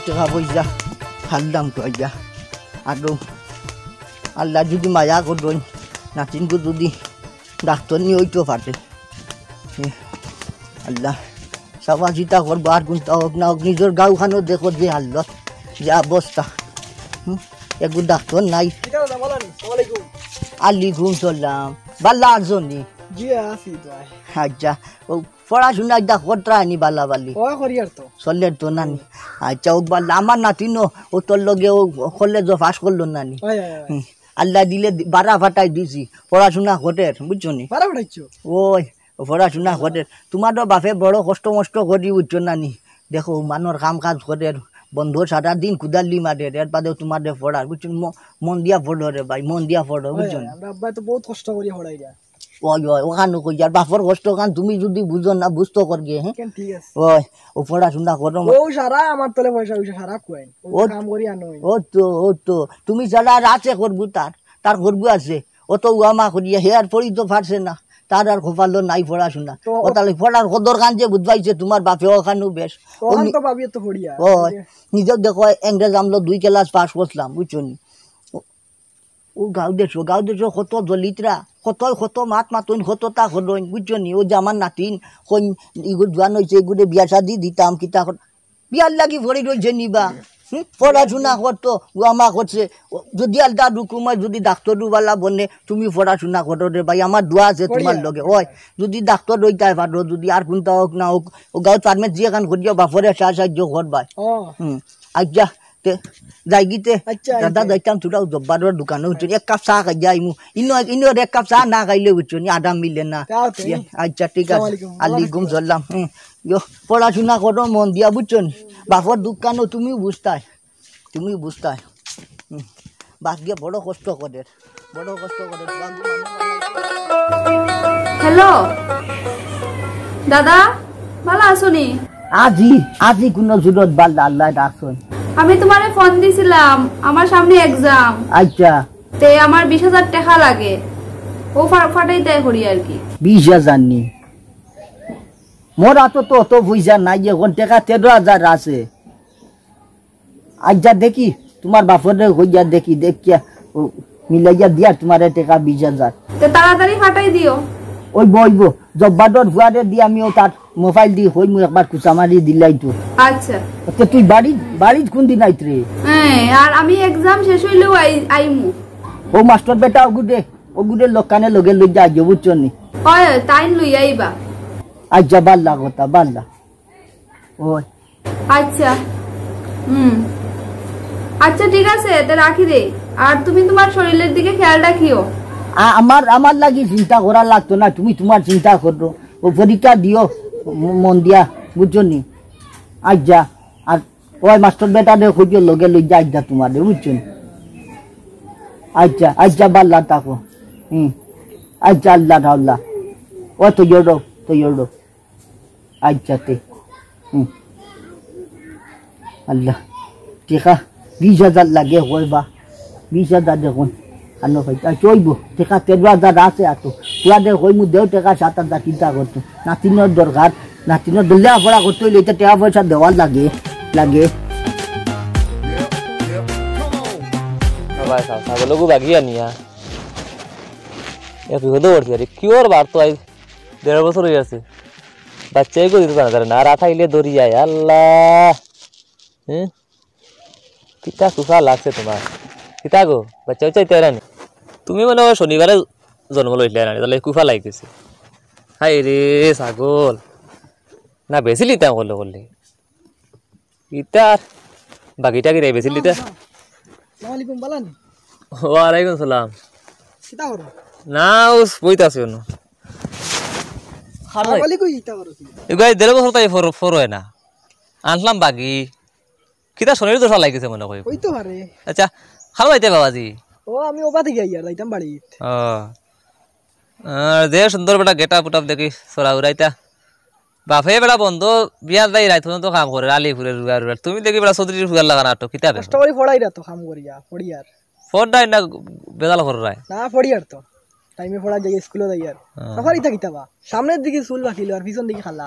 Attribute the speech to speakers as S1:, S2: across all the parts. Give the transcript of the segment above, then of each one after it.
S1: টাকা পয়সা হারলাম তো আইয়া আর আল্লাহ যদি মায়া করবেন নাতিনকে যদি ডাক্তার নিয়ে হইতে পারে আল্লাহ সবা চিতা করবো আর কোনটা হোক না হোক নিজের গাঁওখানেও দেখো যে হালত যে অবস্থা একটু ডাক্তার নাই আলাইকুম সালাম বাল্লা আরজনি আচ্ছা ও পড়াশোনা একটা করতে আনি বাল্লা বাল্লি চললে তো নানি আচ্ছা ও বাল্লা আমার নাতিনো ও তোর লগে ও কলেজও পাস করলো নানি আল্লাহ দিলে বারা ফাটাই দিছি পড়াশোনা ঘটের বুঝছো নি ওই পড়াশোনা ঘটের তোমারও বাপে বড় কষ্ট মষ্ট করি বুঝছো নানি দেখো মানুষ কাম কাজ করে বন্ধু সারা দিন কুদালি মারে এর বাদেও তোমাদের পড়ার বুঝছো মন দিয়া পড়ো রে ভাই মন দিয়া পড়ো বুঝছো না
S2: তো বহুত কষ্ট করি পড়াই যায়
S1: ওই ওই ওখানে কই আর বাপর কষ্ট কান তুমি যদি বুঝো না বুঝতো করবে হ্যাঁ
S2: ঠিক আছে
S1: ওই ও পড়াশোনা করো
S2: ও সারা আমার তলে পয়সা পয়সা সারা কইন ও কাম করি আনো
S1: ও তো তুমি যারা আছে করবো তার করবো আছে ও তো উমা করিয়া হে আর পড়ি তো পারছে না তার আর খোপালো নাই পড়াশোনা ও তাহলে পড়ার কদর কান যে বুঝবাইছে তোমার বাপে ওখানেও বেশ ও নিজের দেখো ইংরেজ আমলো 2 ক্লাস পাস করলাম বুঝছো নি ও গাঁও দেশো কত দলিতরা কত মাতইন কত তা হলইন বুঝছো নি ও যে আমার নাতিন কইন ইগুলো জোয়ান হয়েছে এগুলো বিয়া শাদি দিতাম কিতা বিয়ার লাগি ভরি রয়েছে নিবা পড়াশোনা করতো আমা করছে যদি আলটা রুকুমায় যদি ডাক্তারওয়ালা বনে তুমি পড়াশোনা করো রে ভাই আমার দোয়া আছে তোমার লগে ওই যদি ডাক্তার রইতে পারো যদি আর কোনটা হোক না হোক ও গাঁও পারমে যে কান করিয়া বাপরে সাহায্য করবাই আচ্ছা যাই গিতে দাদা যাইতাম তোরা জব্বারের দোকানে উঠছো 1 কাপ চা খাই যাইমু ইনো 1 কাপ চা না খাইলে উঠছো নি আদাম মিলে না আচ্ছা ঠিক আছে আলাইকুম সালাম পড়াশোনা করো মন দিয়া বুঝছো নি বাপর দোকানও তুমি বুঝতাই বাদ গিয়ে বড় কষ্ট করে
S3: হ্যালো দাদা ভালো আছো নি
S1: আজি কোনো জুরত বাল্লা আল্লাহ রাখছন
S3: আমি তোমারে ফোন দিছিলাম আমার সামনে এক্সাম
S1: আচ্ছা
S3: তে আমার 20000 টাকা লাগে ও ফাটাইতে করি আর কি
S1: 20000 নি মোর তো অত পয়সা নাই এখন টাকা 13000 আছে আচ্ছা দেখি তোমার বাপরে হইয়া দেখি দেখিয়া মিলাইয়া দিয়া তোমার টাকা 20000
S3: তে তাড়াতাড়ি ফাটাই দিও
S1: ওই বইব জব্বাডর ফুয়ারে দি আমিও তার মোবাইল দি হই মু একবার কুচামারি দিলাই তো
S3: আচ্ছা
S1: তো তুই বাড়ি কোন দিন আইত রে
S3: হ্যাঁ আর আমি এক্সাম শেষ হইলেও আইমু
S1: ও মাস্টার বেটা ওগুদে লোকানে লগে লই যা আইও বুঝছো নি
S3: হয় তাই লই আইবা
S1: আচ্ছা বাল্লা কথা বাল্লা ওই
S3: আচ্ছা আচ্ছা ঠিক আছে তে রাখি দে আর তুমি তোমার শরীরের দিকে খেয়াল রাখিও
S1: আমার লাগি চিন্তা করা লাগতো না তুমি তোমার চিন্তা করো ও পরীক্ষা দিও মন দিয়া বুঝছো নি আচ্ছা আর ওই মাস্টার বেটা দে খুঁজে লগে লই যা আজ্জা তোমার বুঝছো নি আচ্ছা বাল্লা থাকো আচ্ছা আল্লাহ ও তো ইয়ো আচ্ছা তে আল্লাহ টিকা 20000 লাগে হইবা 20000 দেখুন আনো ভাইটা চইব টিকা 13000 আছে আতো পুরাদে হই মু দেও টাকা 7000 চিন্তা করতো নাতিনের দরকার নাতিনের দল্লা পড়া করতে হইলে এটা টাকা পয়সা দেওয়ার লাগে
S4: ভাই ছাগলকো বাগি আনিয়া এ বিপদে পড়ছি আরে কিওর বার তো আই 1.5 বছর হয়ে আছে বাচ্চাই কো দিতে পারে না আর আঠাইলে দড়ি যায় আল্লাহ কিতা সুখা লাগছে তোমার কিতা গো বাচ্চা চাইতে রানি তুমি মনে হয় শনিবারে জন্ম লইলে না তাহলে কুফা লাগিছে হাই রে ছাগল না বেচিলি তা করলে ইতার বাকিটা কি রে বেচিলি তা
S2: ওয়ালাইকুম বালান
S4: ওয়ালাইকুম সালাম
S2: কিতা করো
S4: না ওস বইতাছে না
S2: খারাপ বলি কই কিতা করো
S4: এগাই 1.5 বছর তাই ফর হয় না আনলাম বাকি কিতা শরীর দোষা লাগিছে মনে কই
S2: কই তো পারে
S4: আচ্ছা খালো আইতে বাবাজি
S2: ও আমি ওবা থেকে আইয়া যাইতাম বাড়ি
S4: আর দে সুন্দর বেটা গেটা পুটাপ দেখি সরা উড়াইতা বাপে বেটা বন্ধ বিয়া যাই রাইত তো কাম করে আলিপুরে রুয়ার তুমি দেখি বেটা চৌধুরীর ফুয়ার লাগা নাটক কিতা
S2: কষ্ট করে পড়াই রা তো কাম করিয়া পড়িয়ার
S4: ফোনটাই না বেজাল করে রায়
S2: না পড়িয়ার তো টাইমে পড়া যাই স্কুলে যাইয়ার সফারি থাকি তাবা সামনের দিকে চুল বাকিলো আর পিছন দিকে খালা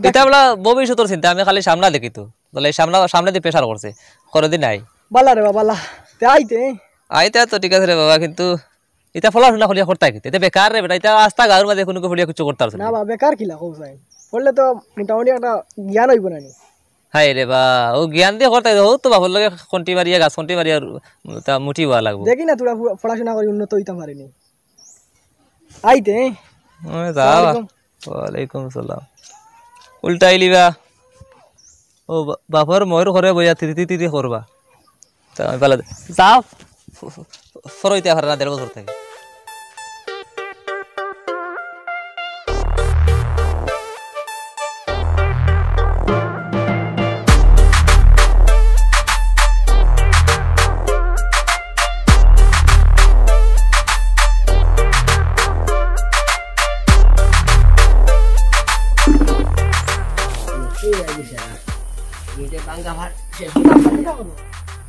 S4: এটা বেলা ভবিষ্যতের চিন্তা আমি খালি সামনা দেখি তো তাহলে সামনে সামনে দিয়ে প্রেশার করছে কোনোদিন নাই
S2: বালা রে বাবা বালা তে আইতে
S4: আইতা তো ঠিক আছে রে বাবা কিন্তু এটা পড়াশোনা করিয়া করতে কি এটা বেকার রে বেটা এটা আস্তা গাঁর মাঝে কোনো ফুলিয়া কিছু করতে পারছে
S2: না বা বেকার কিলা কও চাই পড়লে তো মোটামুটি একটা জ্ঞান হইব না নি
S4: হাই রে বা ও জ্ঞান দিয়ে করতে ও তো বাবুর লগে খন্টি মারিয়া গাছ খন্টি মারিয়া তা মুঠি হওয়া লাগবো
S2: দেখি না তোরা পড়াশোনা করে উন্নত হইতে পারিনি আইতে
S4: যাও ওয়ালাইকুম সালাম উল্টা আইলিবা ও বাপর ময়ূর ঘরে বইয়া তিতি তিতি করবা তা আমি পালা যাও ফরইতে হারা 1.5 বছর থেকে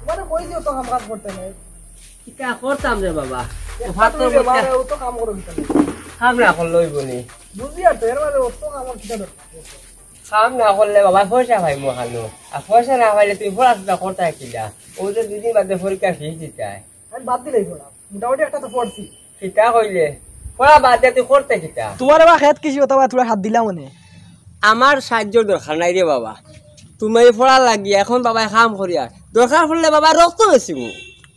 S2: মানে কই দিও তো কাম কাজ করতে নাই
S5: কিটা করতাম রে বাবা
S2: ভাত তো বারে ও তো কাম করো ভিতরে
S5: কাম না করলই বলি
S2: বুঝি আর তো এর মানে ও তো কাম কিটা দরকার
S5: কাম না করলে বাবা পয়সা পাই মো খালো আর পয়সা না পাইলে তুই পড়াশোনা করতে কিলা ও যে দুদিন বাদে পরীক্ষা ফিস দিতে
S2: আমি বাদ দিলেই পড়া মোটামুটি একটা তো পড়ছি
S5: কিটা কইলে পড়া বাদ দিয়ে তুই করতে কিটা
S2: তোমার বা খেত কিছু কথা তোরা হাত দিলা মানে
S5: আমার সাহায্যর দরকার নাই রে বাবা তুমি পড়া লাগি এখন বাবা কাম করি আর দরকার পড়লে বাবা রক্ত বেশি মু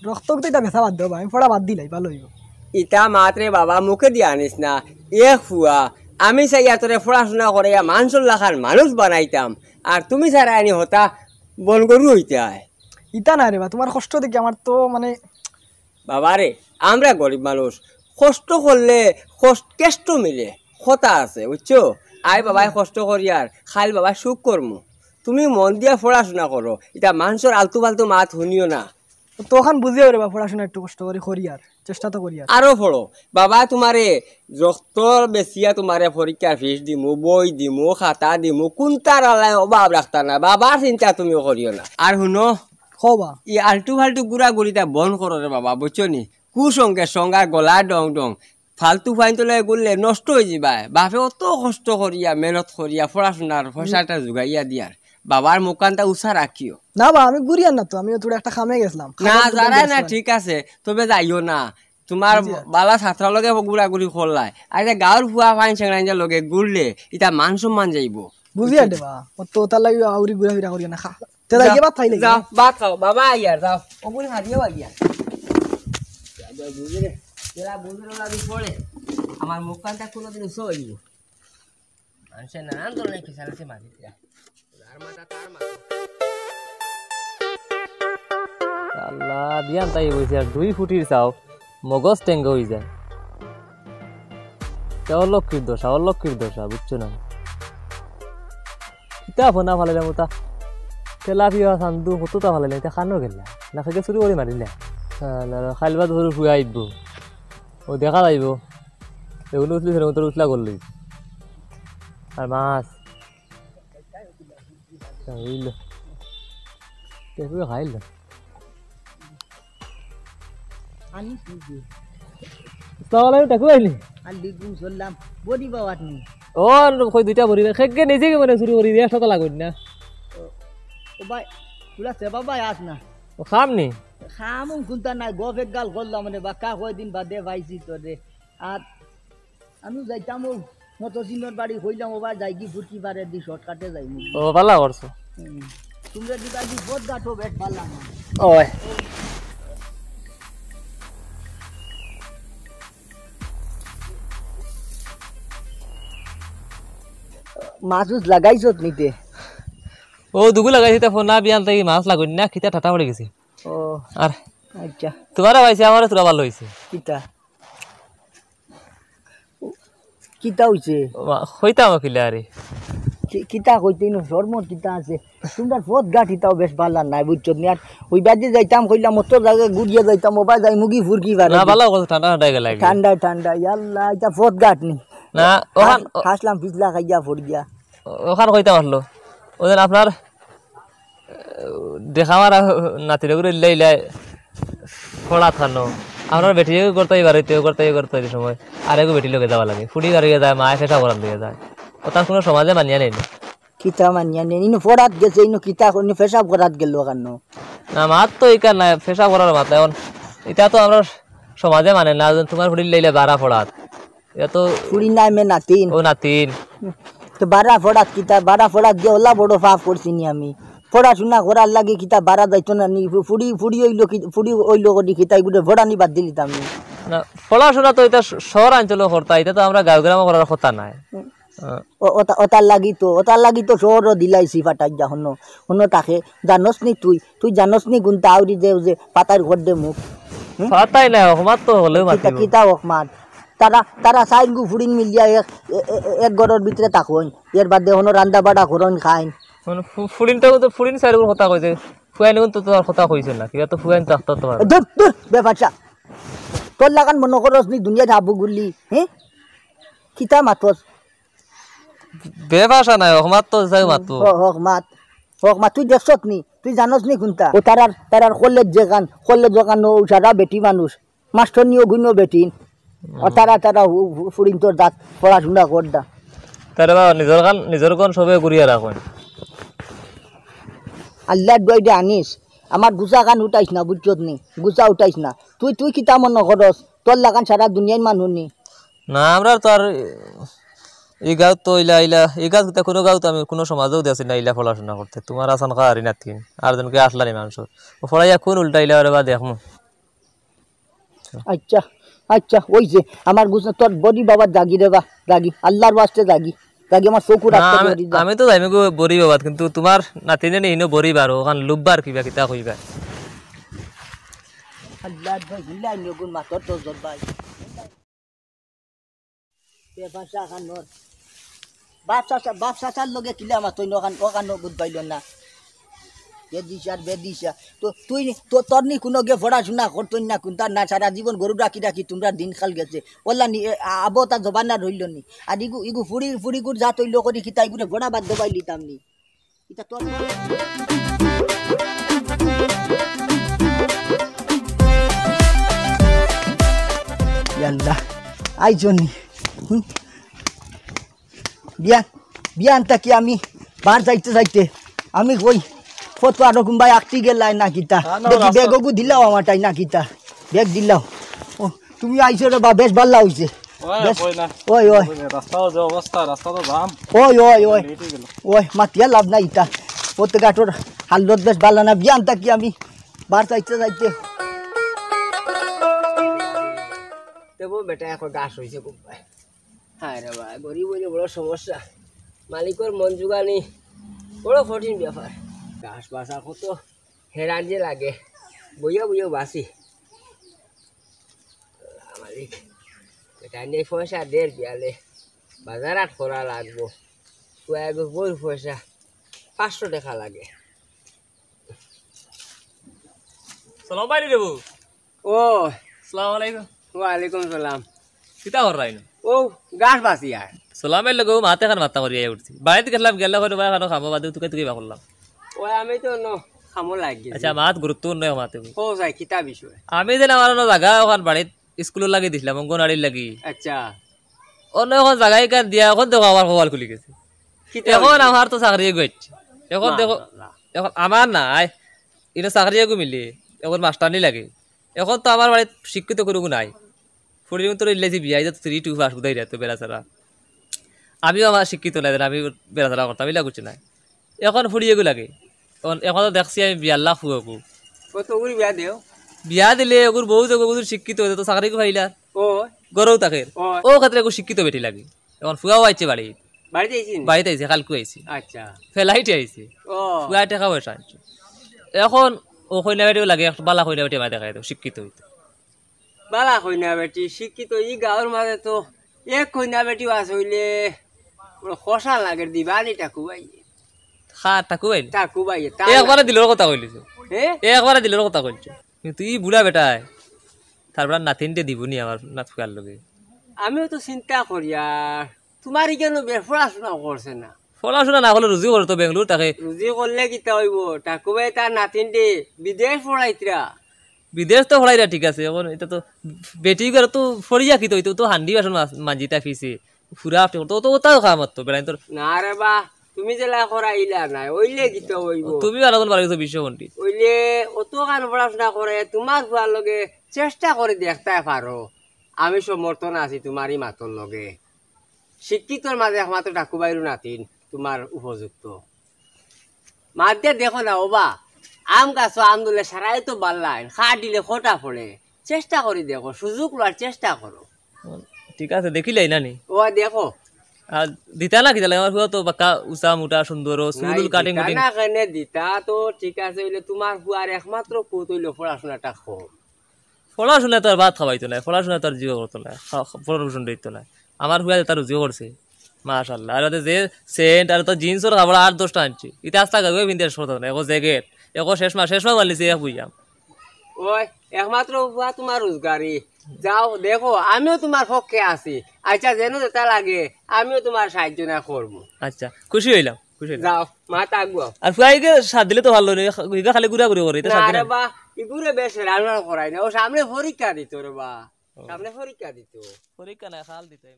S2: রক্ত তো এটা ব্যথা বাদ দেবো আমি পড়া বাদ দিলাই ভালো হইব
S5: ইটা মাত্রে বাবা মুখে দিয়া আনিস না ফুয়া আমি চাই তোরে পড়াশোনা করে মানুষের লাখার মানুষ বানাইতাম আর তুমি ছাড়া আনি হতা বন গরু হইতে আয়
S2: ইটা না রে বা তোমার কষ্ট দেখি আমার তো মানে
S5: বাবা রে আমরা গরিব মানুষ কষ্ট করলে কেষ্ট মিলে কথা আছে বুঝছো আয় বাবাই কষ্ট করি আর খাইল বাবা সুখ করমু তুমি মন দিয়া পড়াশোনা করো এটা মানুষের আলতু ফালতু মাত শুনিও না
S2: তখন বুঝিও রে বা পড়াশোনা একটু কষ্ট করে করি আর চেষ্টা তো করি আর
S5: আরো পড়ো বাবা তোমারে রক্ত বেচিয়া তোমারে পরীক্ষার ফিস দিমু বই দিমু খাতা দিমু কোনটার অভাব রাখতা না বাবার চিন্তা তুমি করিও না আর শুনো
S2: খবা
S5: ই আলটু ফালতু গুড়া গুড়িটা বন্ধ করো রে বাবা বুঝছো নি কুসঙ্গে সঙ্গা গলা ডং ডং ফালতু ফাইন তোলে গুললে নষ্ট হয়ে যাবাই বাপে অত কষ্ট করিয়া মেহনত করিয়া পড়াশোনার পয়সাটা যোগাইয়া দিয়ার বাবার মুখানটা উষা রাখিও
S2: না বা আমি গুড়িয়ার না তো আমি তোর একটা খামে গেছিলাম
S5: না যারা না ঠিক আছে তবে যাইও না তোমার বালা ছাত্রার লগে গুড়া গুড়ি করলাই আর গাঁর ফুয়া ফাইন চেংরাইঞ্জার লগে গুড়লে এটা মান সম্মান যাইব
S2: বুঝিয়া দেবা তো তার লাগি আউরি গুড়া ফিরা করিয়া না খা তে যাইয়ে ভাত খাইলে
S5: যাও ভাত খাও বাবা আইয়ার যাও ওগুলি হারিয়েও আইয়ার বুঝলে যারা বুঝলে লাগি পড়ে আমার মুখখানটা কোনোদিন উৎসব হইব মানুষের নানান ধরনের খেসালাসে মারিয়া
S4: আল্লাহ দিয়ান তাই বইছে আর 2 ফুটির চাও মগজ টেঙ্গ হয়ে যায় অলক্ষীর দশা বুঝছো না কিতা ফোনা ফালাইলে মোটা তেলাপিয়া চান্দু কতটা ফালাইলে এতিয়া খানো গেলা না খাইকে চুরি কৰি মাৰিলে খাইলবা ধৰি শুই আহিব ও দেখা যাইব এগুলো উঠলি ফের তোর উঠলা করলি আর মাছ হইল খাইল
S1: আনি কি
S4: তাহলে টাকু আইলি
S1: আলদিকুম সালাম বডি বাবাত নি
S4: ও কই দুইটা ভরি খেকে নিজে মানে চুরি কৰি দিয়া শত লাগত না
S1: ও ভাই তুলা সে বাবা আস না
S4: ও খাম নি
S1: খামুন কুনতা নাই গফেক গাল করলাম মানে বাক্কা কয়দিন বাদে ভাইছি তোরে আর আমি যাইতাম ও মতসিমের বাড়ি হইলাম ওবার যাই কি ফুটকি বারে দি শর্টকাটে যাইমু
S4: ও ভালো করছো
S1: তোমরা দিবা দি বহুত গাঠো বেট পারলাম না
S4: ওই
S1: মাছুস লাগাইছত নিতে
S4: ও দুগু লাগাইছি তা ফোনা বিয়ান তাই মাছ লাগুন না খিতা ঠাটা পড়ে গেছে
S1: ও
S4: আর
S1: আচ্ছা
S4: তোমারা পাইছে আমারও তোরা ভালো হইছে
S1: কিতা কিতা হইছে
S4: হইতাম কিলা আরে
S1: কিতা কইতেই না শর্মর কিতা আছে তোমরা বহুত গাঠিতাও বেশ ভালো নাই বুঝছো নি আর ওই বাজে যাইতাম কইলাম মতো জায়গায় গুড়িয়ে যাইতাম ওবা যাই মুগি ফুরকি বারে
S4: না ভালো কথা ঠান্ডা ঠান্ডা গেল
S1: ঠান্ডা ঠান্ডা আল্লাহ এটা বহুত গাঠনি
S4: না ওখান
S1: খাসলাম পিছলা খাইয়া ফুর গিয়া
S4: ওখান কইতাম আসলো ওদের আপনার দেখা মারা নাতিরে করে লাইলাই ফড়া থানো আপনার বেটি করতে করতে সময় আর এগো বেটি লোকে যাওয়া লাগে ফুটি গাড়িয়ে যায় মায়ে ফেসা করার দিকে যায় ও তার কোনো সমাজে মানিয়া নেই
S1: কিতা মানিয়া নেই ইনো ফোড়াত গেছে ইনো কিতা ইনো পেশাব করাত গেল কেন
S4: না মাত তো ইকার নাই ফেসা করার মাত এখন এটা তো আমরা সমাজে মানে না তোমার ফুড়ি লইলে বারা ফোড়াত এটা তো
S1: ফুড়ি নাই মে নাতিন
S4: ও নাতিন
S1: তো বারা ফোড়াত কিতা বারা ফোড়াত দিয়ে ওলা বড় পাপ করছি নি আমি পড়াশোনা করার লাগে কিতা বারা যাইতো না নি ফুড়ি ফুড়ি হইলো ফুড়ি হইলো করি কিতা এগুলো ভোড়া নি বাদ দিলিতাম নি
S4: না পড়াশোনা তো এটা শহর অঞ্চলে করতা এটা তো আমরা গাঁও গ্রামে করার কথা নাই
S1: ওটার লাগি তো শহর দিলাইছি ফাটাই যা হনো হনো তাকে জানস নি তুই জানস নি গুনতা আউরি যে পাতার ঘর দে মুখ
S4: পাতাই নাই অকমাত তো হলেও মাতিব
S1: কিতা অকমাত তারা সাইন গু ফুড়িন মিলিয়া এক ঘরের ভিতরে থাকুন এর বাদে হনো রান্দা বাড়া করন খাইন
S4: মানে ফুড়িনটাও তো ফুড়িন সাইডের কথা কইছে ফুয়াইন তো তোর কথা কইছে না কিবা তো ফুয়াইন থাকতো তোমার
S1: দূর বেফাচা তোর লাগান মনে করস নি দুনিয়া যাবো গুলি হ্যাঁ কিতা মাতস
S4: বেভাষা নাই অকমাত তো যাই মাতো
S1: হক মাত তুই দেখছত নি তুই জানস নি কোনটা ও তারার কলেজ যেখান সারা বেটি মানুষ মাস্টার নিও গুনো বেটিন ও তারা ফুড়িন তোর দাঁত পড়াশোনা করদা
S4: তারে বা নিজের কোন সবে ঘুরিয়া রাখুন
S1: আল্লাহ দইডে আনিস আমার গুছা কান উঠাইস না বুঝছত নি গুছা উঠাইস না তুই কিতা মনে করস তোর লাগান সারা দুনিয়ার মানুষ নি
S4: না আমরা তো আর এই গাঁও তো ইলা এই গাছ কোনো গাঁও তো আমি কোনো সমাজেও দিয়েছি না ইলা পড়াশোনা করতে তোমার আসান খা হারি নাতিন আর জনকে আসলানি মানুষের ও পড়াইয়া কোন উল্টা ইলা বা দেখমু
S1: আচ্ছা ওই যে আমার গুছা তোর বডি বাবা জাগি রে বা জাগি আল্লাহর ওয়াস্তে জাগি আমার চকু রাখতে
S4: আমি তো যাইমি গো বড়ি বাবা কিন্তু তোমার নাতিনে নি ইনো বড়ি বার ওখান লুববার কিবা কিতা কইবা
S1: আল্লাহ ভাই হিলাই নগুন মাতর তো জবাই ভাষা খানোর বাপ চাচার লগে কিলে আমার তৈ ওখান বুধ পাইল না বেদিসা তো তুই তোর নি কোনো গে পড়াশোনা করতই না কোন তার না সারা জীবন গরু রাখি তোমরা দিন খাল গেছে ওলা নি আবো তার জবানা রইল নি আর ইগু ফুড়ি গুড় যা তৈল করি কিতা ইগুলো ঘোড়া বাদ দবাই লিতাম নি এটা তোর আল্লাহ আইজনি বিয়ান তাকি আমি বার যাইতে আমি কই ফটো আর কোনবাই আঁকতি গেলাই না কিতা দেখি বেগকু দিলাও আমার তাই না কিতা বেগ দিলাও ও তুমি আইছো রে বা বেশ ভালো হইছে ওই মাতিয়া লাভ নাই ইতা পত্রিকাটোর হালত বেশ ভালো না বিয়ান তাকি আমি বার যাইতে
S5: দেবো বেটা এখন গাছ হয়েছে খুব হ্যাঁ রে ভাই গরিব হইলে বড় সমস্যা মালিকের মন জোগানি বড় কঠিন ব্যাপার গাছ বাসা কত হেরান যে লাগে বইয়া বাসি মালিক বেটা নেই পয়সা দেড় বিয়ালে বাজার আট করা লাগবো বই পয়সা 500 টাকা লাগে
S4: সালাম বাইরে দেবো
S5: ও
S4: আসসালামু আলাইকুম
S5: ওয়ালাইকুম সালাম
S4: কিতা কর রাইনো
S5: ও গাছ বাসি আর
S4: সালামের লগে মাতে খান মাত্তা করিয়া উঠছি বাড়িতে গেলাম গেলা করে বাই খানো খাবো বাদে তুই বা করলাম
S5: ওই আমি তো খামো লাগি
S4: আচ্ছা মাত গুরুত্বপূর্ণ মাতে
S5: ও যাই কিতা বিষয়
S4: আমি যেন আমার জায়গা ওখান বাড়িত স্কুলের লাগি দিছিলাম অঙ্গনবাড়ির লাগি
S5: আচ্ছা
S4: অন্য এখন জায়গায় কান দিয়া এখন দেখো আমার কপাল খুলি গেছে এখন আমার তো চাকরি গেছে এখন দেখো এখন আমার নাই এটা চাকরি মিলি এখন মাস্টারনি লাগে এখন তো আমার বাড়িতে শিক্ষিত করবো নাই ফুড়ি তোর ইলেছি বিয়া যা 3-2 পাস বুঝাই তো বেড়াচারা আমিও আমার শিক্ষিত নাই আমি বেড়াচারা করতাম এলা করছি না এখন ফুড়িয়েগু লাগে এখন তো দেখছি আমি বিয়ার লাখ ফুয়াকু বিয়া দিলে ওগুর বউ যে শিক্ষিত হয়ে তো চাকরি পাইলা
S5: ও
S4: গরৌ তাকে ও ক্ষেত্রে একটু শিক্ষিত বেটি লাগে এখন ফুয়াও আইছে বাড়িতে আইছে কালকে আইছে
S5: আচ্ছা
S4: ফেলাইতে আইছে ফুয়া টাকা পয়সা আনছে এখন ও কইনা বেটিও লাগে একটা বালা কইনা বেটি মাই দেখাই দাও শিক্ষিত হইতো
S5: বালা কইনা বেটি শিক্ষিত ই গাঁৱৰ মাঝে তো এক কইনা বেটি আছে হইলে খসা লাগে দিবানি টাকু ভাই
S4: টাকু ভাই
S5: টাকু ভাই
S4: একবারে দিলের কথা কইলিছ একবারে দিলের কথা কইছ কিন্তু ই বুড়া বেটায় তারপর নাতিনটে দিবনি আমার নাত ফুয়ার লগে
S5: আমিও তো চিন্তা করি আর তোমার কেন পড়াশোনা করছে না
S4: পড়াশোনা না করলে রুজি করতো বেঙ্গলোর তাকে
S5: রুজি করলে কিতা হইব টাকু ভাই তার নাতিনটে বিদেশ পড়াইতরা
S4: বিদেশ তো পড়াইরা ঠিক আছে এখন এটা তো বেটি করে তো ফরিয়া কি তো হান্ডি বাসন মাঝিটা ফিসে ফুরা তো তো ওটাও খাম তো বেড়াই তোর
S5: না রে বা তুমি জেলা করা ইলা নাই ওইলে গীত হইব
S4: তুমি আলাদা বাড়িতে বিশ্ব পণ্ডিত
S5: ওইলে অত গান পড়াশোনা করে তোমার ফুয়ার লগে চেষ্টা করে দেখতে পারো আমি সমর্থন আছি তোমারই মাতর লগে শিক্ষিতর মাঝে একমাত্র ঠাকুরবাইরু নাতিন তোমার উপযুক্ত মাধ্যে দেখো না ওবা আম গাছ আম দিলে সারাই তো বাল্লাই খা দিলে খোটা পড়ে চেষ্টা করি দেখো সুযোগ লওয়ার চেষ্টা করো
S4: ঠিক আছে দেখিলাই না নি
S5: ও দেখো
S4: আর দিতা না কি তাহলে আমার ফুয়া তো বাক্কা উঁচা মোটা সুন্দর চুল কাটিং কাটিং
S5: না কেনে দিতা তো ঠিক আছে হইলে তোমার ফুয়ার একমাত্র পুত হইলে পড়াশোনাটা হোক
S4: পড়াশোনা তো আর ভাত খাওয়াইতো না পড়াশোনা তো আর জিও করতো না পড়াশোনা দিত না আমার ফুয়া তার জিও করছে মাশাল্লাহ আর যে সেন্ট আর তো জিন্সর কাপড় 8-10টা আনছি ইটা আস্তা গাবে বিন্দের শত না এগো জ্যাকেট এগো শেষ মাস বালিছে এক বুইয়াম
S5: ওই একমাত্র ফুয়া তোমার রোজগারি যাও দেখো আমিও তোমার পক্ষে আছি আচ্ছা যেন যেটা লাগে আমিও তোমার সাহায্য না করবো
S4: আচ্ছা খুশি হইলাম
S5: যাও মা থাকবো
S4: আর ফুয়াইকে সাথ দিলে তো ভালো রে খালি ঘুরা ঘুরি করে
S5: না রে বা ইগুরে বেশ রান্না করাই না ও সামনে পরীক্ষা দিত রে বা সামনে পরীক্ষা দিত
S4: পরীক্ষা না খাল দিতে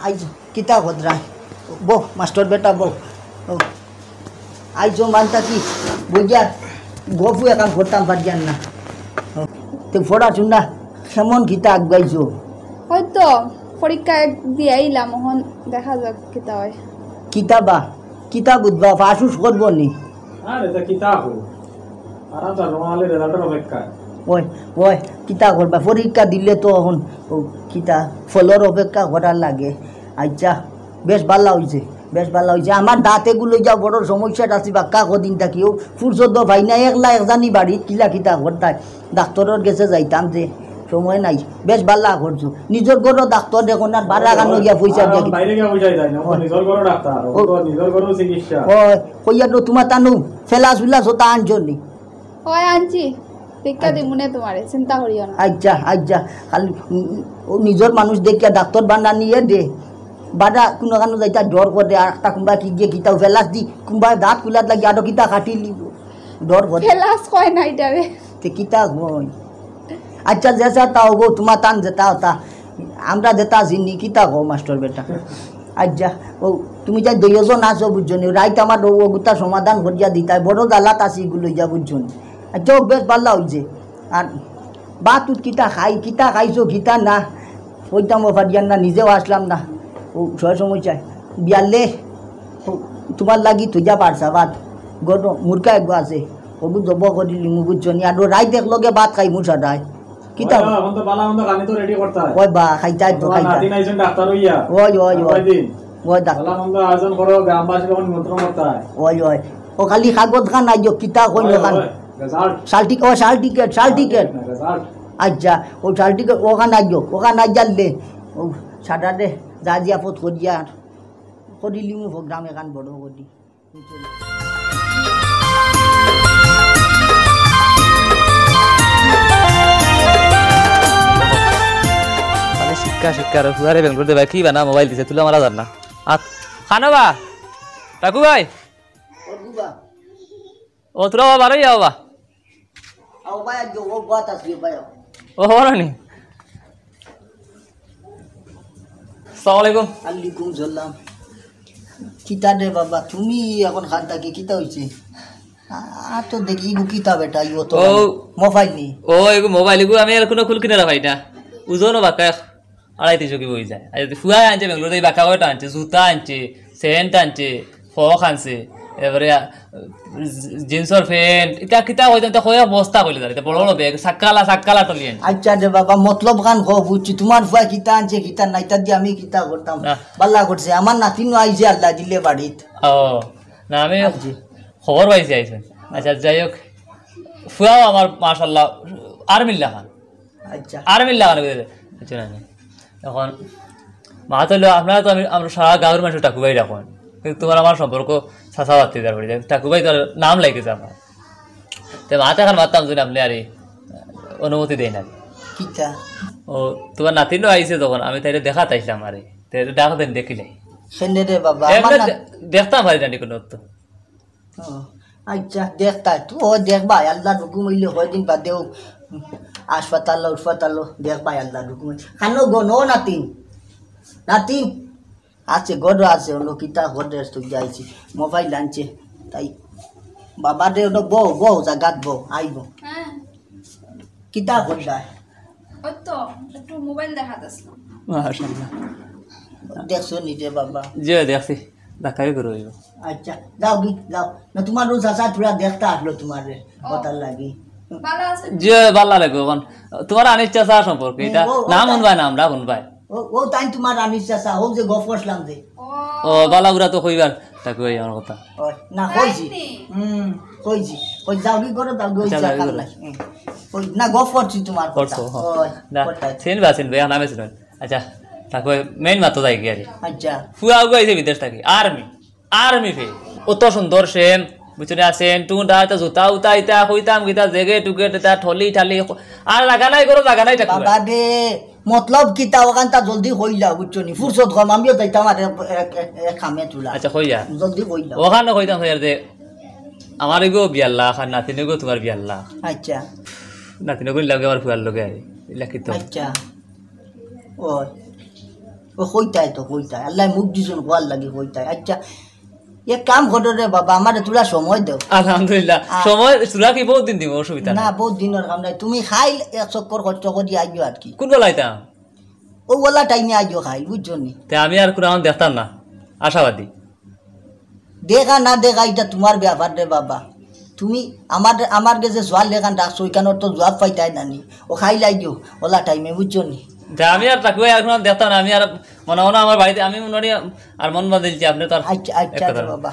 S1: আইজো কিতা ভদ্রাই বো মাস্টার বেটা বো আইজো মানতা কি বুঝার গপু একাম করতাম পারিয়ান না তো পড়াশোনা কেমন কিতা আগাইছো
S3: হয়তো পরীক্ষা দিয়ে আইলাম এখন দেখা যাক কিতা হয়
S1: কিতাবা কিতা বুঝবা পাশুস করবো নি
S6: আরে তা কিতাব আরাম তো রমালে রেজাল্টের অপেক্ষা
S1: ওই ওই কিতা করবা পরীক্ষা দিলে তো এখন কিতা ফলর অপেক্ষা করার লাগে আচ্ছা বেশ ভালো হয়েছে আমার দাঁতেগুলো যা বড় সমস্যাটা আছে বাক্কা কদিন থাকিও ফুরসদ ভাই না একলা একজানি বাড়ি কিলা কিতা করতায় ডাক্তারের কাছে যাইতাম যে সময় নাই বেশ ভালো করছো নিজের ঘর ডাক্তার দেখো না বাড়া গান গিয়া পয়সা দিয়ে
S6: বাইরে গিয়া পয়সা দেয় না নিজের ঘর ডাক্তার ও তো নিজের ঘর চিকিৎসা
S1: ওই কইয়া তো তোমার তানু ফেলাস উল্লাস হতা আনছো নি
S3: হয় আনছি টিকা দিমুনে তোমারে চিন্তা করিও না
S1: আচ্ছা খালি নিজের মানুষ দেখিয়া ডাক্তার বানা নিয়ে দে বাদা কোনো কানো যাইতা ডর করে আর একটা কোনবা কি গিয়ে কিতাও ফেলাস দি কোনবা দাঁত কুলাত লাগি আরো কিতা কাটি লিব ডর করে
S3: ফেলাস কয় না এটারে
S1: তে কিতা গই আচ্ছা যেসা তাও গো তোমার তান যেতা হতা আমরা যেতা জিনি কিতা গো মাস্টার বেটা আচ্ছা ও তুমি যাই দুইজন আছো বুঝছো নি রাইত আমার ও গুতা সমাধান করিয়া দিতাই বড় জ্বালাত আছে এগুলো যা বুঝছো নি আচ্ছা বেশ ভালো হয়েছে আর বা তুই কিতা খাইছো কিতা না ওইটাম ফারিয়ান না নিজেও আসলাম না ও ছয় সময় চাই বিয়ালে তোমার লাগি তুই যা পারছা ভাত গর মুরগা এক আছে ওগু জব করিলি মু বুঝছো নি আর রাইত একলগে ভাত খাই মু সাদাই কিতা
S6: এখন তো বালা মন্দ গানি তো রেডি করতে হয়
S1: ওই বা খাইতাই তো খাইতাই
S6: নাতি নাইছেন ডাক্তার হইয়া
S1: ওই ডাক্তার
S6: বালা মন্দ আয়োজন করো গ্রামবাসী যখন নিমন্ত্রণ করতে হয়
S1: ওই ও খালি কাগজ খান আইজো কিতা কইল খান
S6: রেজাল্ট
S1: শাল টিকেট
S6: রেজাল্ট
S1: আচ্ছা ও শাল টিকেট ওখানে আইজো ওখানে আইজালে ও সাটাতে যা দিয়া পথ করিয়া করিলি মু প্রোগ্রাম এখান বড় করি
S4: শিক্ষা ফুয়ারে বেঙ্গলোর দেবা কি বানা মোবাইল দিছে তুলে মারা যান না খানো বা টাকু ভাই ও তোরা বারোই যাও বা ও হরানি আসসালামু আলাইকুম
S1: আলাইকুম সালাম কিতা রে বাবা তুমি এখন খান থাকি কিতা হইছে আর তো দেখি কিতা বেটা ইও তো মোবাইল নি
S4: ও এগো মোবাইল এগো আমি আর কোনো খুল কিনে রাখাই না ওজনও বাকা 250 কি বই যায় আর ফুয়া আনছে বেঙ্গলোর এই বাকা কয়টা আনছে জুতা আনছে সেন্ট আনছে ফক আনছে এবারে জিন্সর প্যান্ট এটা কিতা হইতে তো কয়া বস্তা কইলে দাঁড়িয়ে বড় বড় ব্যাগ সাক্কালা টলি আনছে
S1: আচ্ছা রে বাবা মতলব গান কো বুঝছি তোমার ফুয়া কিতা আনছে কিতা নাই তা দিয়ে আমি কিতা করতাম বাল্লা করছে আমার নাতিনও আইছে আল্লাহ দিলে বাড়িত
S4: ও না আমি খবর পাইছি আইছেন আচ্ছা যাই হোক ফুয়াও আমার মাশাআল্লাহ আর্মিল্লা খান
S1: আচ্ছা
S4: আর্মিল্লা খান বুঝতে না এখন মা তো আপনারা তো আমরা সারা গাঁয়ের মানুষ টাকুবাই রাখুন কিন্তু তোমার আমার সম্পর্ক চাষা বাড়তে যার পড়ে যায় টাকুবাই তোর নাম লাগেছে আমার তো মাতে এখন মারতাম যদি আপনি আর অনুমতি দেয় না
S1: কিতা
S4: ও তোমার নাতিনও আইছে তখন আমি তাই দেখা তাইছিলাম আরে তাই দেখা দেন দেখিলাই
S1: সেনে রে বাবা
S4: দেখতাম পারি না কোনো তো
S1: আচ্ছা দেখতা তো দেখবা আল্লাহ হুকুম হইলে কয়দিন বাদেও হাসপাতাল দেখ পাই আল্লাহ ডকুমেন্ট খানো গো নো নাতিন আছে গড় আছে অন্য কিতা গড়ের তুই যাইছি মোবাইল আনছে তাই বাবা দে অন্য বউ জাগাত বউ আইব
S3: হ্যাঁ
S1: কিতা গড়ায়
S3: ওই তো একটু মোবাইল দেখাতেছিলাম
S4: মাশাআল্লাহ
S1: দেখছো নিজে বাবা
S4: যে দেখছি দেখাই করো
S1: আচ্ছা যাও না তোমার রোজ আসা পুরা দেখতে আসলো তোমার কথা লাগি
S3: ভালো আছে
S4: যে ভালো লাগে তোমার আনিস চাচা সম্পর্কে এটা নাম শুনবাই না আমরা শুনবাই
S1: ও তাই তোমার আনিস চাচা ও যে গপ করছিলাম যে
S4: ও বালাগুড়া তো কইবার তাকে আমার কথা
S1: না কইছি কই যাও কি করো দাও গই চা খালাই না গপ করছি তোমার কথা
S4: সেন ভাই নামে ছিল আচ্ছা তাকে মেইন মাত্র যাই কি
S1: আচ্ছা
S4: ফুয়া গাইছে বিদেশ থাকি আর্মি ফে অত সুন্দর সেম বুঝতে আছেন তুমি দাঁড়াতে জুতা উতা ইতা কইতাম গীতা জেগে টুকে তা ঠলি ঠালি আর লাগা নাই করো জাগা নাই থাকবে
S1: বাবা দে মতলব কিতা ওখান তা জলদি কইলা বুঝছো নি ফুরসত কম আমিও যাইতাম আর এক খামে তুলা
S4: আচ্ছা কইয়া
S1: জলদি কইলা
S4: ওখানে কইতাম কইয়ার যে আমার গো বিয়াল্লাহ খান নাতিনে গো তোমার বিয়াল্লাহ
S1: আচ্ছা
S4: নাতিনে গো লাগে আমার ফুয়ার লগে আই লিখিত
S1: আচ্ছা ও কইতাই আল্লাহ মুখ দিছন কোয়াল লাগি কইতাই আচ্ছা এক কাম করো রে বাবা আমারে তোরা সময় দাও
S4: আলহামদুলিল্লাহ সময় তোরা কি বহুত দিন দিব অসুবিধা
S1: না বহুত দিনের কাম নাই তুমি খাইল এক চক্কর কষ্ট করে আইও আর কি
S4: কোন বলাইতাম
S1: ও ওলা টাইমে আইও খাইল বুঝছো নি
S4: তে আমি আর কোন দেখতাম না আশাবাদী
S1: দেখা না দেখা এটা তোমার ব্যাপার রে বাবা তুমি আমার কাছে জোয়াল লেখান ডাকছো ওইখানে তো জবাব পাইতাই নানি ও খাইল আইও ওলা টাইমে বুঝছো নি
S4: আমি আর তাকে আর কোনো দেখতাম না আমি আর মনে মনে আমার বাড়িতে আমি মনে আর মন বাঁধিলছি আপনি তো
S1: আচ্ছা বাবা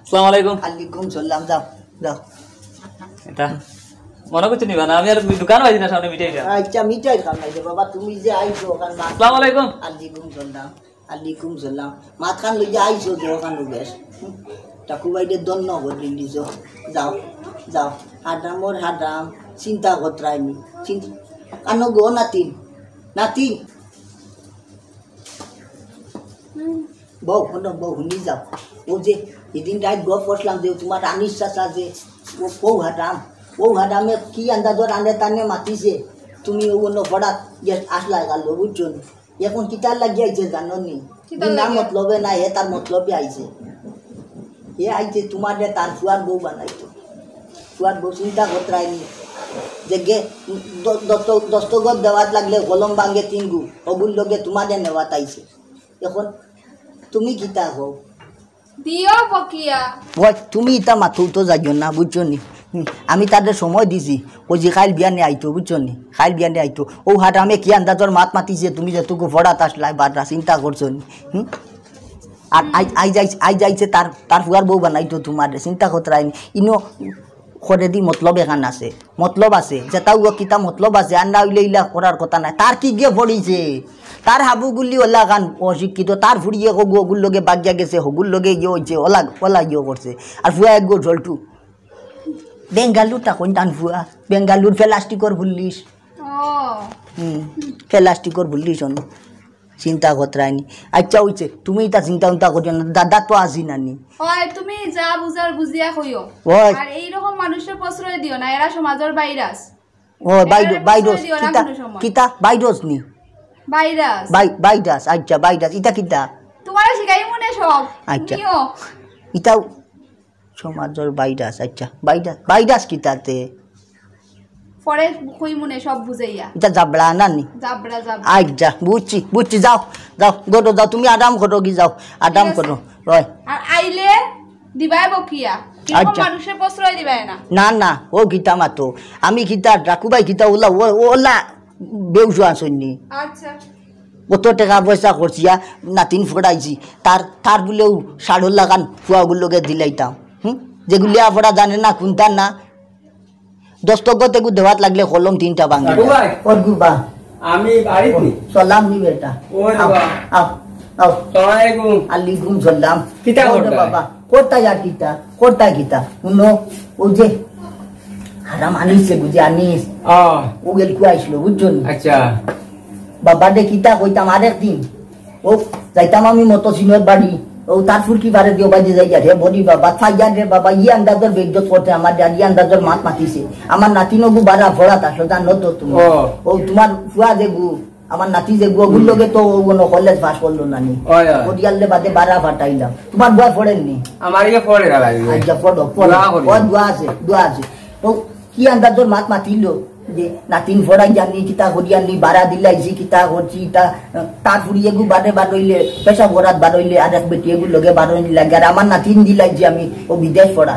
S4: আসসালামু আলাইকুম
S1: আলাইকুম সালাম যাও
S4: এটা মনে করছি নিবা না আমি আর দোকান পাইছি না সামনে মিঠাই
S1: আচ্ছা মিঠাই খাও নাই বাবা তুমি যে আইছো ওখানে
S4: আসসালামু আলাইকুম
S1: আলাইকুম সালাম মাত খান লই যে আইছো যে ওখানে বেশ টাকু বাইরে দন্ন করে দিছো যাও হাদাম চিন্তা করতরাইনি চিন্তা কানো গো নাতিন বউ শুনি যাও ও যে এদিন রাত গপ করলাম যে তোমার আনিস চাচা যে ও হাদামে কি আন্দাজত আনে টানে মাতিছে তুমি অন্য পড়াত আসলা গালো বুঝছো এখন কিতার লাগিয়ে আইছে জানো নি না মতলবে নাই হে তার মতলবে আইছে হে আইছে তোমার তার ফুয়ার বউ বানাইতো ফুয়ার বউ চিন্তা করতরাইনি যে গে দস্তগত দেওয়াত লাগলে কলম ভাঙে 3 গু ওগুর লগে তোমাদের নেওয়াত আইছে এখন তুমি কিতা হও
S3: দিও বকিয়া
S1: তুমি ইটা মাথু তো যাইও না বুঝছো নি আমি তাদের সময় দিছি ও যে খাইল বিয়ানে আইতো বুঝছো নি খাইল বিয়ানে আইতো ও হাট আমি কি আন্দাজর মাত মাতিছে তুমি যেটুকু ফড়াত আসলাই বাদরা চিন্তা করছো নি আর আই যাইছে তার ফুয়ার বউ বানাইতো তোমার চিন্তা করতরাইনি ইনো করে দি মতলব এখান আছে মতলব আছে যেটাও কিতা মতলব আছে আর না হইলে ইলা করার কথা নাই তার কি গিয়ে পড়িছে তার হাবুগুলি ওলা গান অশিক্ষিত তার ফুড়িয়ে হগুর লগে বাগিয়া গেছে হগুর লগে গিয়ে হয়েছে ওলা গিয়ে করছে আর ফুয়া এক গো ঝলটু বেঙ্গালুর তখন টান ফুয়া বেঙ্গালুর প্লাস্টিকর ভুললিস প্লাস্টিকর ভুললিস চিন্তা করতরাইনি আচ্ছা হইছে তুমি এটা চিন্তা করিও না দাদা তো আসি নানি
S3: হয় তুমি যা বুঝার বুঝিয়া কইও আর এই রকম মানুষের প্রশ্রয় দিও না এরা সমাজের ভাইরাস
S1: ও কিতা ভাইরাস নি ভাইরাস আচ্ছা ভাইরাস এটা কিতা
S3: তোমার শিখাই মনে সব
S1: আচ্ছা এটা সমাজের ভাইরাস আচ্ছা ভাইরাস কিতাতে
S3: পরে কই মনে সব বুঝাইয়া
S1: এটা জাবড়া নানি
S3: জাবড়া
S1: আচ্ছা বুঝছি যাও গটো যাও তুমি আরাম করো কি যাও আরাম করো রয়
S3: আর আইলে দিবাই বকিয়া কিরকম মানুষের প্রশ্রয় দিবাই
S1: না ও গীতা মাতো আমি গীতা রাকুবাই গীতা ওলা বেউসু আসনি
S3: আচ্ছা
S1: কত টাকা পয়সা করছিয়া নাতিন ফোড়াইছি তার বলেও 60 লাখ ফুয়াগুলোকে দিলাইতাম যেগুলিয়া ফোড়া জানে না কোনটা না দস্তগত এগু দেওয়াত লাগলে কলম 3টা ভাঙি ওর গুবা
S5: আমি বাড়িতে
S1: সালাম নি বেটা আও আলাইকুম সালাম
S5: কিতা করতে
S1: বাবা কোটা কিতা শুনো ও যে হারাম আনিছে বুঝি আনিস ও গেল কু আইছিল বুঝছো
S5: আচ্ছা
S1: বাবা দে কিতা কইতাম আরেকদিন ও যাইতাম আমি মতো সিনোর বাড়ি ও তার ফুরকি বারে দিও বাজে যাই রে বলি বাবা ফাইয়ান রে বাবা ই আন্দাজের বেজ্জত করতে আমার ই আন্দাজের মাত মাতিছে আমার নাতিনগু বারা ভরা তা সদা নত তুমি ও তোমার ফুয়া দেগু আমার নাতি যে গুল লগে তো কোনো কলেজ পাস করলো না নি ওদিয়ালে বাদে বারা ফাটাইলাম তোমার বয় পড়েননি
S5: আমার ইয়ে পড়ে না লাগে
S1: আচ্ছা পড়ো পড়ো ও দোয়া আছে তো কি আন্দাজের মাত মাতিলো যে নাতিন ফড়াই জানি কিতা করিয়ানি বারা দিলাইছি কিতা করছি তা তার ফুরিয়ে গু বারে বারইলে পেশা বরাত বারইলে আর এক বেটি এগুলো লগে বারইলে লাগে আর আমার নাতিন দিলাইছি আমি ও বিদেশ পড়া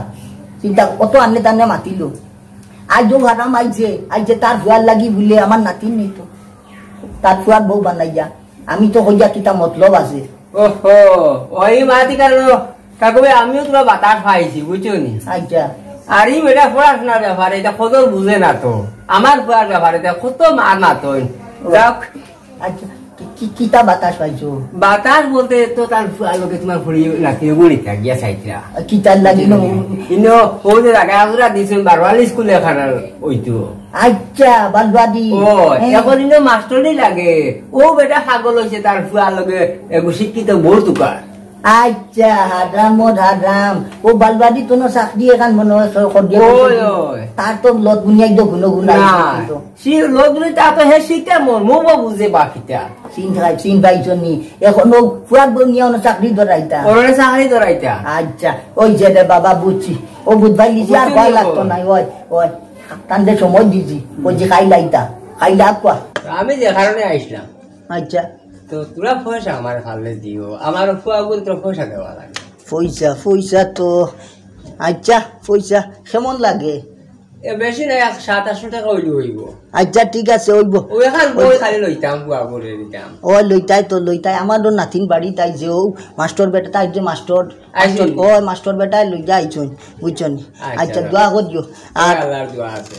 S1: চিন্তা কত আনলে তানে মাতিলো আজ হারাম আইছে তার ফুয়ার লাগি বলে আমার নাতিন নেই তো তার ফুয়ার বউ বানাইয়া আমি তো হইয়া কিতা মতলব আছে
S5: ওহো ওই মাতি কারণ কাকবে আমিও তোরা বাতাস পাইছি বুঝছো নি
S1: আচ্ছা
S5: আর এই বেটা পড়াশোনার ব্যাপারে এটা কত বুঝে না তো আমার পড়ার ব্যাপারে কত মার না তো যাক
S1: আচ্ছা কিতা বাতাস পাইছো
S5: বাতাস বলতে তো তার লোকে তোমার ফুড়ি নাকি গুড়ি থাকিয়া সাইতরা
S1: কিতার লাগিল
S5: ইনো ও যে জায়গা আমরা দিছেন বারওয়ালি স্কুলে খানার ওইতো
S1: আচ্ছা বালবাদি
S5: ও এখন ইনো মাস্টারই লাগে ও বেটা পাগল হইছে তার ফুয়ার লগে এগু শিক্ষিত বউ তুকার
S1: আচ্ছা হারাম ও বালবাদি তো না চাকরি এখান মনে হয় তার তো লত বুনিয়াই তো গুণ গুণ
S5: সি লত বুনি তা তো হে শিখতে মো বুঝে বাকিটা
S1: চিন পাইছ নি এখন ও ফুয়ার বুনিয়া চাকরি ধরাইতা
S5: ওরে চাকরি ধরাইতা
S1: আচ্ছা ওই যে রে বাবা বুঝছি ও বুধবাই লিছি আর ভয় লাগতো নাই ওই কান্দে সময় দিছি ওই যে খাইলাইতা খাইলা কোয়া
S5: আমি যে কারণে আইসলাম
S1: আচ্ছা
S5: তো তোরা পয়সা আমার ফালে দিও আমার ফুয়া বোন তোর পয়সা দেওয়া লাগে
S1: পয়সা তো আচ্ছা পয়সা কেমন লাগে
S5: বেশি নাই 700-800 টাকা হইব
S1: আচ্ছা ঠিক আছে হইব
S5: ওই এখন বই খালি লইতাম ফুয়া বোনে দিতাম
S1: ও লইতাই আমারও নাতিন বাড়ি তাই যে ও মাস্টার বেটা তাই যে মাস্টার ও মাস্টার বেটা লই যাইছুন বুঝছন আচ্ছা দোয়া করিও আর
S5: আল্লাহর দোয়া আছে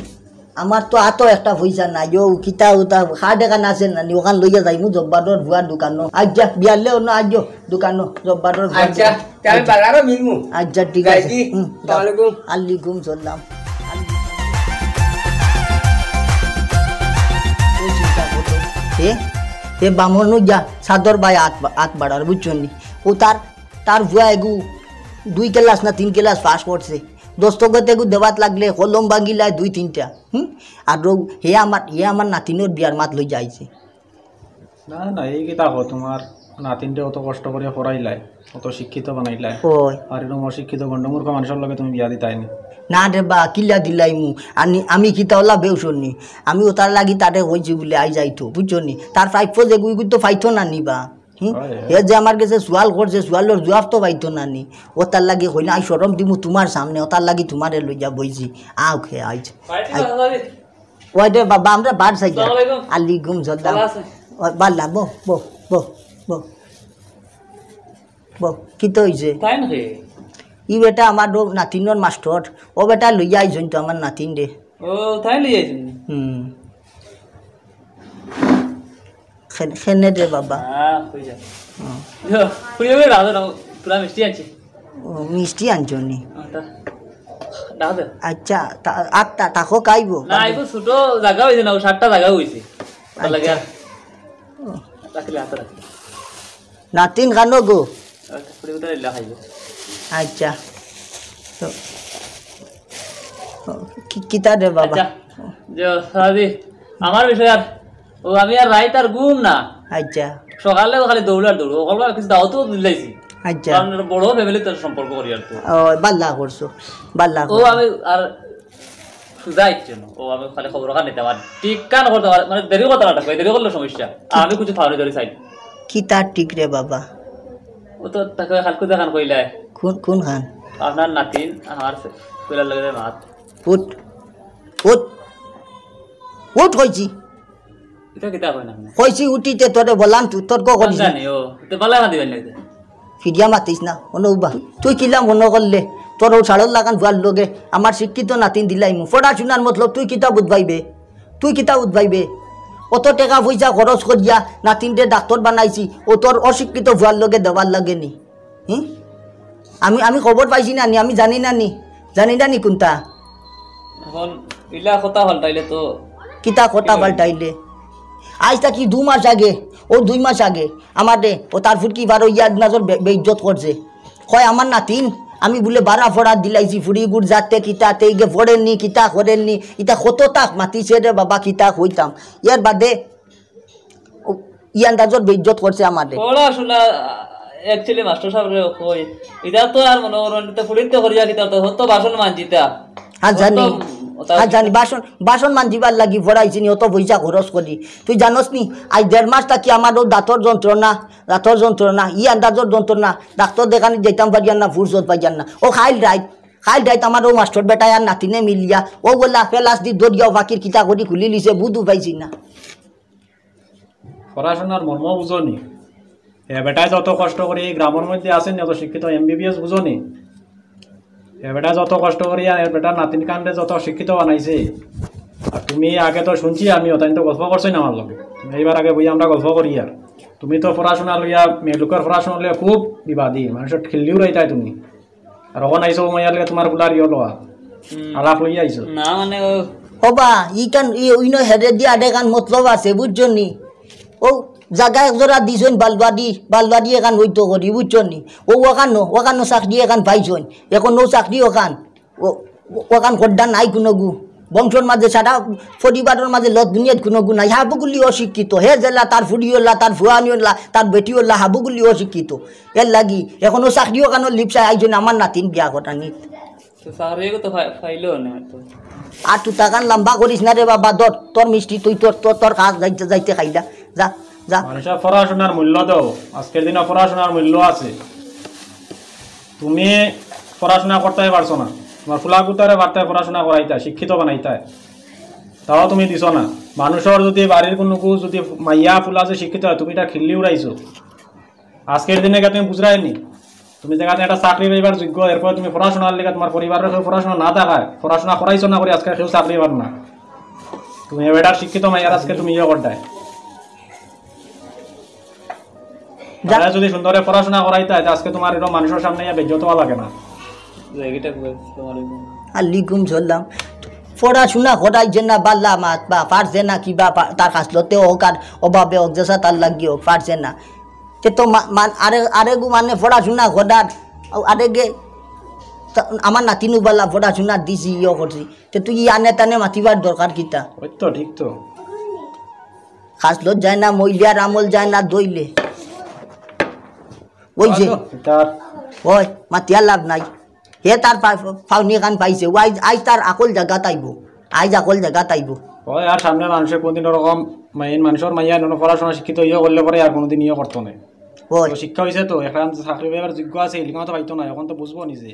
S1: আমার তো আতো একটা পয়সা নাই ও কিতা ওটা হাট এখান আছে না ওখান লইয়া যাইমু জব্বারর ভুয়ার দোকানো আচ্ছা বিয়ালেও না আজ দোকানো জব্বারর
S5: আচ্ছা তাহলে বাজারও মিলমু
S1: আচ্ছা ঠিক আছে আলাইকুম সালাম এ বামন যা সাদর ভাই আত বাড়ার বুঝছেন ও তার ভুয়া এগু 2 ক্লাস না 3 ক্লাস পাস করছে দস্তগত এগু দেবাত লাগলে কলম ভাঙিলায় 2-3টা আর হে আমার নাতিনোর বিয়ার মাত লই যাইছে
S6: না এই কিতা হো তোমার নাতিনটা অত কষ্ট করে পড়াইলাই অত শিক্ষিত বানাইলাই আর এরকম অশিক্ষিত গন্ডমূর্খ মানুষের লগে তুমি বিয়া দিতাইনি
S1: না রে বা কিলা দিলাই মু আমি কিতা ওলা বেউসনি আমি ও তার লাগি তারে হয়েছি বলে আই যাইতো বুঝছনি তার ফাইফো যে গুই তো ফাইতো না নিবা এ যে আমার কাছে সোয়াল করছে সোয়ালের জবাব তো পাইতো না নি ও তার লাগি হইলে আই সরম দিমু তোমার সামনে ও তার লাগি তোমারে লই যা বইছি আও খে আইজ ওই রে বাবা আমরা বার সাইজা আলাইকুম সালাম বাল্লা বো কি তো হইছে
S4: তাই নাকি
S1: ই বেটা আমার নাতিনর মাস্টার ও বেটা লইয়া আইছন তো আমার নাতিন রে
S4: ও তাই লইয়া আইছন
S1: খেনে রে বাবা
S4: কইছা পুরিবে রাধা না পুরা মিষ্টি আনছি
S1: মিষ্টি আনছনি
S4: দাদা
S1: আচ্ছা আটটা টাকো খাইব
S4: না আইবো ছোট জায়গা হইছে না 7টা জায়গা হইছে তার লাগে আর রাখলে হাতে রাখ
S1: নাতিন খানো গো
S4: পুরিবে তো লা খাইবো
S1: আচ্ছা তো কিতা রে বাবা
S4: আচ্ছা যে সাদি আমার বিষয় আর ও আমি আর রাইত আর ঘুম না
S1: আচ্ছা
S4: সকালে খালি দৌড় ওখানে কিছু দাওয়াতও দিলাইছি
S1: আচ্ছা
S4: কারণ বড় ফ্যামিলি তার সম্পর্ক করি আর তো
S1: ও বাল্লা করছো বাল্লা
S4: ও আমি আর সুজাইছি না ও আমি খালি খবর রাখা নিতে পারি ঠিক কান করতে মানে দেরি করতে না দেরি করলে সমস্যা আর আমি কিছু খাওয়ানি ধরে চাই
S1: কি তার ঠিক রে বাবা
S4: ও তো তাকে খালকু দেখান কইলা
S1: কোন খান
S4: আপনার নাতিন আমার কইলা লাগে মাত
S1: উঠ উঠ উঠ কইছি
S4: এটা কিতা কই না
S1: কইছি উঠিতে তোরে বলাম তুই তর্ক করিস
S4: জানি ও তো বালা খান দিবেন লাগে
S1: ফিরিয়া মাতিস না অনুবা তুই কিলা মনে করলে তোর ও ছাড়ল লাগান ভুয়ার লগে আমার শিক্ষিত নাতিন দিলাই মু পড়াশোনার মতলব তুই কিতা উদ্ভাইবে অত টাকা পয়সা খরচ করিয়া নাতিনটে ডাক্তার বানাইছি ও তোর অশিক্ষিত ভুয়ার লগে দেওয়ার লাগে নি আমি খবর পাইছি না নি আমি জানি না নি কোনটা
S4: এখন ইলা কথা পাল্টাইলে তো
S1: কিতা কথা পাল্টাইলে আজ থাকি 2 মাস আগে ও 2 মাস আগে আমারে ও তার ফুটকি বারো ইয়াদ নাজর বেইজ্জত করছে কয় আমার নাতিন আমি বলে বারা ফড়া দিলাইছি ফুড়ি গুড় যাতে কিতা তেইগে ফড়েননি কিতা করেননি ইটা কত তাক মাতিছে রে বাবা কিতা হইতাম ইয়ার বাদে ইয়ান দাজর বেইজ্জত করছে আমারে
S4: পড়াশোনা একচুয়ালি মাস্টার সাহেব কই এটা তো আর মনে করেন তো ফুড়িতে করিয়া কিতা তো হতো ভাষণ মানজিতা
S1: হ্যাঁ জানি বাসন মানজিবার লাগি ফড়াইছি নি অত পয়সা খরচ করি তুই জানোস নি আজ 1.5 মাস থাকি আমারও দাঁতর যন্ত্রণা ই আন্দাজর যন্ত্রণা ডাক্তার দেখানি যেতাম পারিয়ান না ফুরসত পাইয়ান না ও খাইল রাইত আমার ও মাস্টার বেটায় আর নাতিনে মিলিয়া ও বললা ফেলাস দি দরিয়াও বাকির কিতা করি খুলি লিছে বুধু পাইছি না
S6: পড়াশোনার মর্ম বুঝনি এ বেটায় যত কষ্ট করে এই গ্রামের মধ্যে আছেন যত শিক্ষিত MBBS বুঝনি এ বেটা যত কষ্ট করি আর বেটার নাতিন কাণ্ডে যত শিক্ষিত বানাইছে আর তুমি আগে তো শুনছি আমি তাই তো গল্প করছি না আমার লগে এইবার আগে বই আমরা গল্প করি আর তুমি তো পড়াশোনা লইয়া মেয়ে লোকের পড়াশোনা লইয়া খুব বিবাদী মানুষের খেললিও রইতাই তুমি আর ওখানে আইসো মাইয়া লগে তোমার ফুলার ইয়ে লওয়া আলাপ লইয়া আইসো
S4: না মানে
S1: হবা ইন হেরে দিয়া আডে কান মতলব আছে বুঝছো নি ও জায়গা একজোড়া দিছন বালবাড়ি এখান হইতো করি বুঝছো নি ওখানো চাকরি এখান পাইছন এখন ও চাকরি ওখান খড্ডা নাই কোনো গু বংশর মাঝে সারা পরিবারের মাঝে লত দুনিয়াত কোনো গু নাই হাবুগুলি অশিক্ষিত হে জেলা তার ফুড়ি হল্লা তার ফুয়ানি হল্লা তার বেটি হল্লা হাবুগুলি অশিক্ষিত এর লাগি এখনো চাকরি ওখানো লিপসায় আইজন আমার নাতিন বিয়া ঘটানি আর তুই টাকান লম্বা করিস না রে বাবা তোর মিষ্টি তুই তোর কাজ যাইতে খাইলা যা
S6: মানুষের পড়াশোনার মূল্য দাও আজকের দিনে পড়াশোনার মূল্য আছে তুমি পড়াশোনা করতে পারছো না তোমার ফুলাকুতারে বার্তায় পড়াশোনা করাইতা শিক্ষিত বানাইতা তাও তুমি দিছ না মানুষের যদি বাড়ির কোনো যদি মাইয়া ফুলা যে শিক্ষিত হয় তুমি এটা খিল্লি উড়াইছো আজকের দিনে তুমি বুঝরাইনি তুমি যেখানে একটা চাকরি পাইবার যোগ্য এরপরে তুমি পড়াশোনার লেগে তোমার পরিবারের কেউ পড়াশোনা না থাকায় পড়াশোনা করাইছো না করে আজকে কেউ চাকরি পার না তুমি এবার শিক্ষিত মাইয়ার আজকে তুমি ইয়ে করতাই যদি সুন্দরে পড়াশোনা করাইতে আজকে তোমার এরকম মানুষের সামনে বেজ্জত হওয়া লাগে না
S1: আলাইকুম সালাম পড়াশোনা করাইছে না বাল্লা মাত বা পারছে না কিবা তার কাছলতে হোক আর অভাবে হোক যেসা তার লাগিয়ে হোক পারছে না সে তো আরেগু মানে পড়াশোনা করার আরেগে আমার নাতিনু বাল্লা পড়াশোনা দিছি ইয়ে করছি তে তুই আনে টানে মাতিবার দরকার কিতা
S6: ওই তো ঠিক তো
S1: কাছলত যায় না মহিলার আমল যায় না দইলে ওই যে ওই মাতিয়ার লাভ নাই হে তার ফাউনি খান পাইছে আজ তার আকল জায়গা তাইব
S6: ওই আর সামনে মানুষের কোনদিন ওরকম মানুষের মাইয়া পড়াশোনা শিক্ষিত ইয়ে করলে পরে আর কোনোদিন ইয়ে করতো না শিক্ষা হয়েছে তো এখন চাকরি পাইবার যোগ্য আছে এলিকা তো পাইতো না এখন তো বুঝবো নিজে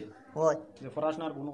S6: পড়াশোনার কোনো